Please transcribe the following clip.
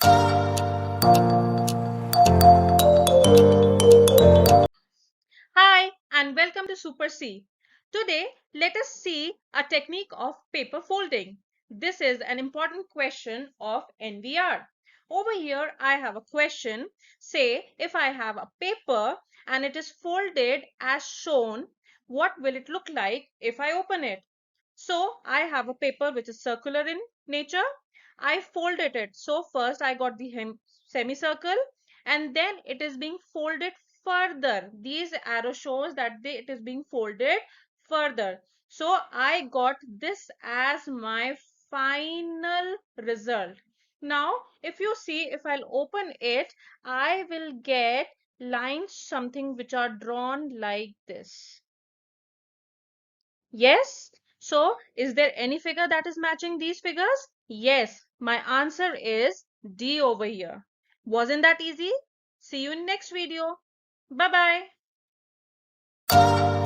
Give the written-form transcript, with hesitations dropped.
Hi and welcome to Super C. Today, let us see a technique of paper folding. This is an important question of NVR. Over here, I have a question. Say, if I have a paper and it is folded as shown, what will it look like if I open it? So, I have a paper which is circular in nature. I folded it. So, first I got the semicircle and then it is being folded further. These arrow shows that it is being folded further. So I got this as my final result. Now if you see, if I'll open it, I will get lines something which are drawn like this. Yes. So is there any figure that is matching these figures? Yes, my answer is D over here. Wasn't that easy? See you in next video. Bye bye.